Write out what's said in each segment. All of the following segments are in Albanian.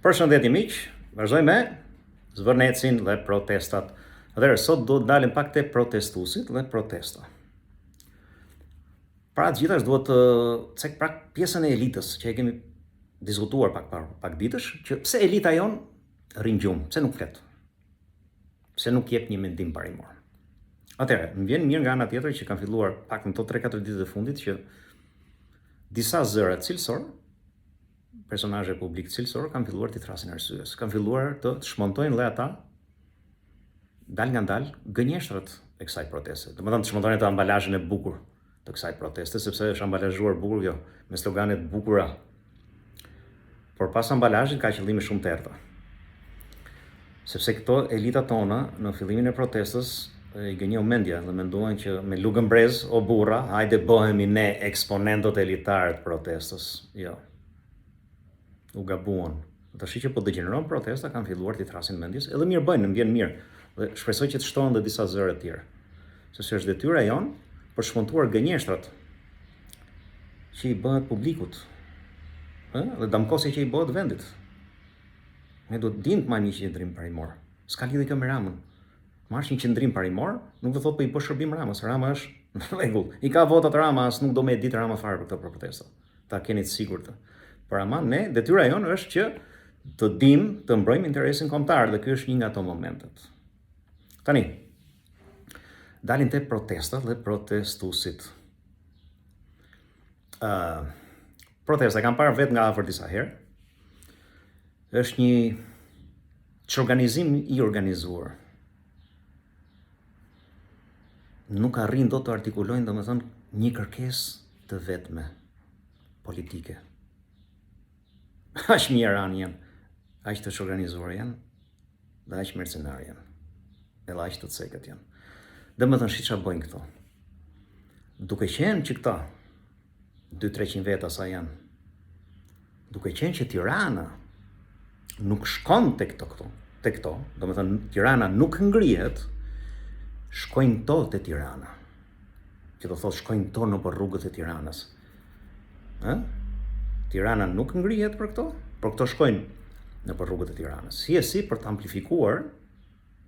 Përshëndetje miq, vazhdoj me zvërnecin dhe protestat. Atëherë, sot do të dalim pak te protestuesit dhe protesta. Pra të gjithashtu duhet të cek pak pjesën e elitës që e kemi diskutuar pak ditësh, që pse elita jon rrin gjumë, pse nuk flet. Pse nuk jep një mendim parimor. Atëherë, më vjen mirë nga ana tjetër që kanë filluar pak në to 3-4 ditët e fundit që disa zëra cilësor, personazhe publik cilësor kanë filluar të thrasin arsyes, kanë filluar të shmontojnë dhe ata dal nga dal gënjeshtrat e kësaj proteste. Domethënë të shmontojnë atë ambalazhin e bukur të kësaj proteste, sepse është ambalazhuar bukur kjo, me slogane të bukura. Por pas ambalazhit ka qëllime shumë të errta. Sepse këto elita tona në fillimin e protestës i gënjeu mendja dhe menduan që me lugën brez o burra, hajde bëhemi ne eksponentët elitarë të protestës. Jo. U gabuan. Tash që po degeneron protesta kanë filluar të thrasin mendjes, edhe mirë bëjnë, më vjen mirë. Dhe shpresoj që të shtohen dhe disa zëre të tjera. Sepse është detyra jon për shmontuar gënjeshtrat që i bëhet publikut. Dhe damkosi që i bëhet vendit. Ne do të dimë të marrim një qendrim parimor. S'ka lidhje kjo me Ramën. Marrësh një qendrim parimor, nuk do thotë po i bësh shërbim Ramës. Rama është në rregull. I ka votat Rama, as nuk do me ditë Rama fare për këtë protestë. Ta keni të sigurt. Por ama ne detyra jonë është që të dimë të mbrojmë interesin kombëtar dhe ky është një nga ato momentet. Tani, dalin te protestat dhe protestuesit. Protesta kam parë vetë nga afër disa herë. Është një çorganizim i organizuar. Nuk arrin dot të artikulojnë, domethënë, një kërkesë të vetme politike. Aq mjeran janë, aq të organizuar janë, dhe aq mercenar janë, edhe aq të cekët janë. Domethënë, shi çfarë bëjnë këto? Duke qenë që këta 200-300 veta sa janë, duke qenë që Tirana nuk shkon tek këto, domethënë Tirana nuk ngrihet, shkojnë to te Tirana. Që do thotë shkojnë to nëpër rrugët e Tiranës. Tirana nuk ngrihet për këto shkojnë nëpër rrugët e Tiranës. Si për të amplifikuar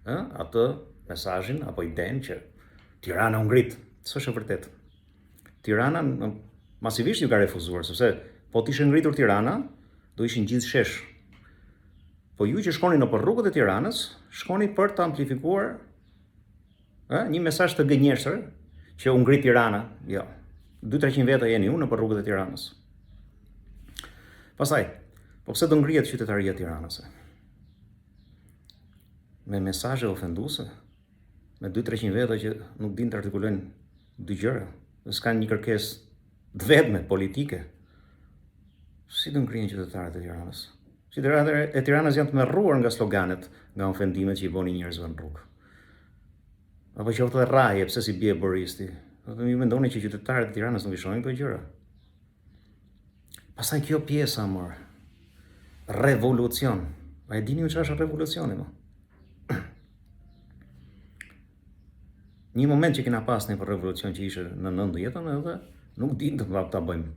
atë mesazhin apo idenë që Tirana u ngrit. S'është e vërtetë. Tirana masivisht ju ka refuzuar, sepse po të ishte ngritur Tirana, do ishin gjithë shesh. Po ju që shkoni nëpër rrugët e Tiranës, shkoni për të amplifikuar një mesazh të gënjeshtër që u ngrit Tirana. Jo. 200-300 veta jeni ju nëpër rrugët e Tiranës. Pastaj, po pse do ngrihet qytetaria e Tiranës? Me mesazhe ofenduese, me 200-300 veta që nuk dinë të artikulojnë dy gjëra, dhe s'kan një kërkesë të vetme politike. Si do ngrihen qytetarët e Tiranës? Qytetarët e Tiranës janë të merruar nga sloganet, nga ofendimet që i bënin njerëzve në rrugë. Apo qoftë edhe rraje, pse si bie Boristi. Ju mendoni që qytetarët e Tiranës nuk i shohin këto gjëra? Pastaj kjo pjesa mor. Revolucion. A e dini ju çfarë është revolucioni më? Një moment që kena pas në për revolucion që ishte në 90-ën edhe nuk dinë të ta bëjmë.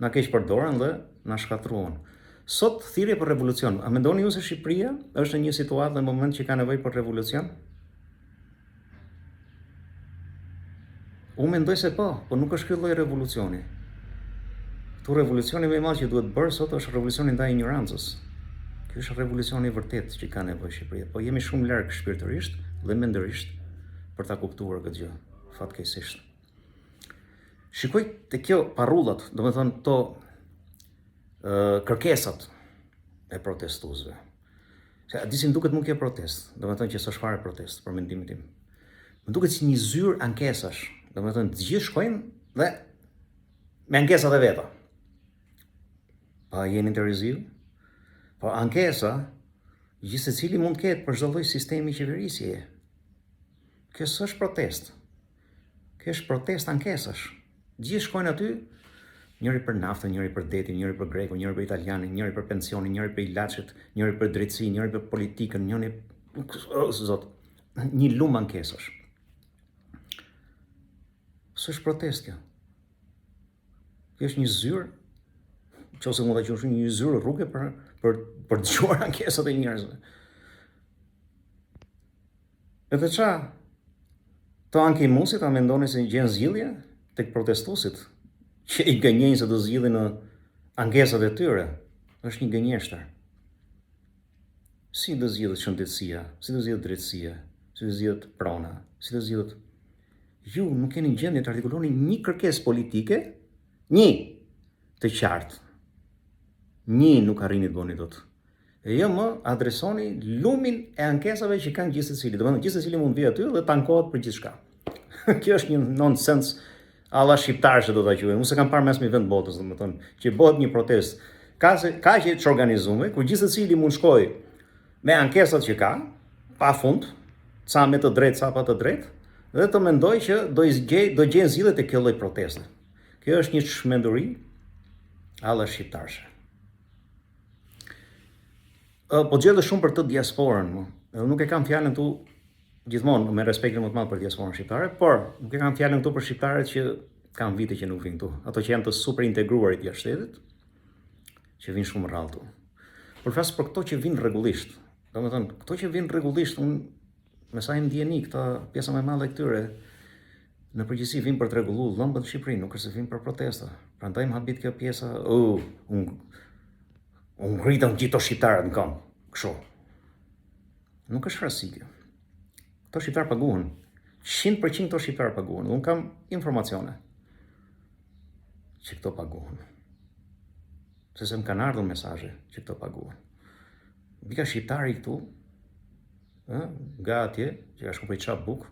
Na keq përdoren dhe na shkatruan. Sot thirrje për revolucion. A mendoni ju se Shqipëria është në një situatë në moment që ka nevojë për revolucion? Unë mendoj se po nuk është ky lloj revolucioni. Këtu revolucioni më i madh që duhet bërë sot është revolucioni ndaj ignorancës. Ky është revolucioni i vërtetë që ka nevojë Shqipëria. Po jemi shumë larg shpirtërisht dhe mendërisht për ta kuptuar këtë gjë, fatkeqësisht. Shikoj te kjo parrullat, domethënë to kërkesat e protestuesve. Se disi më duket më kjo protestë, domethënë që s'është fare protestë për mendimin tim. Më duket si një zyrë ankesash, domethënë të gjithë shkojnë dhe me ankesat e veta. Pa jeni të rrezill? Po ankesa, gjithë secili mund të ketë për çdo lloj sistemi qeverisjeje. Kjo s'është protestë. Kjo është protestë ankesash. Gjithë shkojnë aty, njëri për naftën, njëri për detin, njëri për grekun, njëri për italianin, njëri për pensionin, njëri për ilaçet, njëri për drejtësi, njëri për politikën, njëri një lumë ankesash. S'është protestë kjo. Kjo është një zyrë, nëse mund ta quash një zyrë rruge për dëgjuar ankesat e njerëzve. Edhe qa? Të ankimusit ta mendoni se gjen zgjidhje tek protestuesit që i gënjejnë se do zgjidhin në ankesat e tyre. Është një gënjeshtër. Si do zgjidhet shëndetësia, si do zgjidhet drejtësia, si do zgjidhet prona, si do zgjidhet. Ju nuk keni gjendje të artikuloni një kërkesë politike, një të qartë. Një nuk arrini të bëni dot. E jo më adresoni lumin e ankesave që kanë gjithë secili. Domethënë gjithë secili mund vi aty dhe tankohet për gjithçka. Kjo është një nonsens alla shqiptar që do ta quajmë. Unë s'e kam parë mes me vend botës, domethënë, që bëhet një protestë. Ka që të organizuar, ku gjithë secili mund shkoj me ankesat që ka, pafund, ca me të drejtë, ca pa të drejtë, dhe të mendoj që do gjejnë zgjidhje te kjo lloj proteste. Kjo është një çmenduri alla shqiptarësh. Po gjellë shumë për të diasporën, edhe nuk e kam fjalën tu gjithmonë me respektin më të madh për diasporën shqiptare, por nuk e kam fjalën këtu për shqiptarët që kanë vite që nuk vinë këtu, ato që janë të super integruarit jashtë shtetit, që vinë shumë rrallë këtu. Por flas për këto që vinë rregullisht. Domethënë, këto që vinë rregullisht, unë me sa e ndjeni, këta pjesa më e madhe e këtyre në përgjithësi vinë për të rregulluar dhëmbën në Shqipëri, nuk është se vinë për protesta. Prandaj më habit kjo pjesa, unë ngritëm gjithë të shqiptarët në kam, kështu. Nuk është rasti kjo. Këto shqiptarë paguhen. 100% këto shqiptarë paguhen. Unë kam informacione që këto paguhen. Sepse më kanë ardhur mesazhe që këto paguhen. Vika shqiptari këtu, nga atje, që ka shku prej çap buk,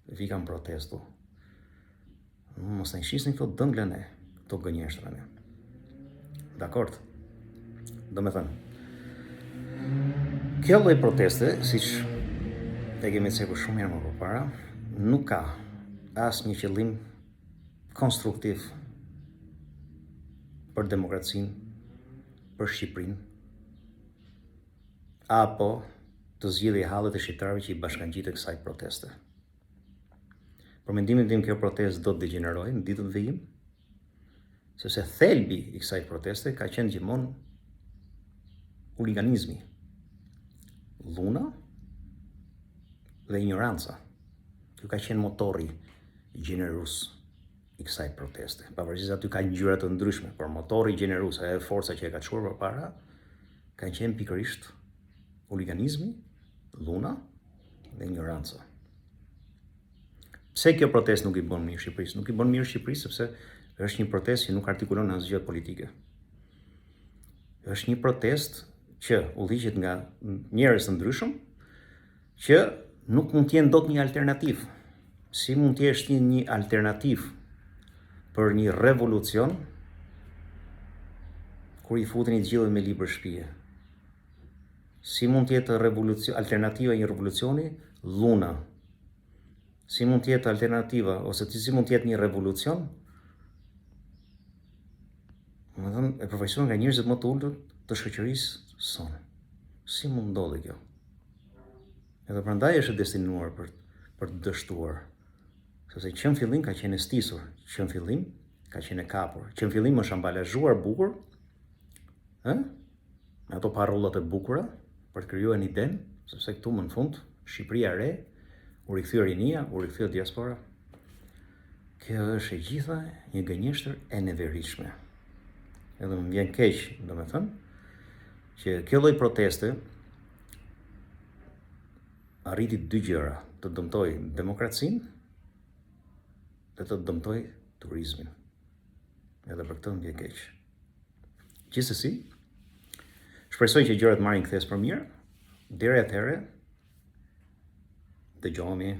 vika në protestu. Mos të nëshisni këto dënglën e, këto gënjeshtrën e. Dakord? Do me thënë, kjo lloj proteste, siç e kemi cekur shumë herë më përpara, nuk ka asnjë qëllim konstruktiv për demokracinë, për Shqipërinë, apo të zgjidhë hallet e shqiptarëve që i bashkangjitet kësaj proteste. Për mendimin tim, kjo protestë do të degenerojë në ditën e vijim, sepse thelbi i kësaj proteste ka qenë gjithmonë huliganizmi, dhuna dhe ignoranca. Kjo ka qenë motori gjenerus i kësaj proteste. Pavarësisht aty ka ngjyra të ndryshme, por motori gjenerus, e forca që e ka çuar përpara, kanë qenë pikërisht huliganizmi, dhuna dhe ignoranca. Pse kjo protestë nuk i bën mirë Shqipërisë? Nuk i bën mirë Shqipërisë sepse është një protestë që nuk artikulon asgjë politike. Është një protestë që udhëhiqet nga njerëz të ndryshëm që nuk mund të jenë dot një alternativë. Si mund të jesh një alternativë për një revolucion kur i futeni të gjithë me libër shtëpie? Si mund të jetë alternativa e një revolucioni? Dhuna. Si mund të jetë alternativa ose si mund të jetë një revolucion? Domethënë, e përfaqësuar nga njerëzit më të ulët të shoqërisë sonë. Si mund ndodhi kjo? Edhe prandaj është destinuar për të dështuar. Sepse që në fillim ka qenë stisur, që në fillim ka qenë kapur, që në fillim është ambalazhuar bukur, me ato parollat e bukura për të krijuar një iden, sepse këtu më në fund Shqipëria e re, u rikthyer rinia, u rikthyer diaspora. Kjo është e gjitha një gënjeshtër e neveritshme. Edhe më vjen keq, domethënë, që kjo lloj proteste arriti dy gjëra, të dëmtoj demokracinë dhe të dëmtoj turizmin. Edhe për këtë më vjen keq. Gjithsesi, shpresoj që gjërat marrin kthes për mirë. Deri atëherë, dëgjohemi.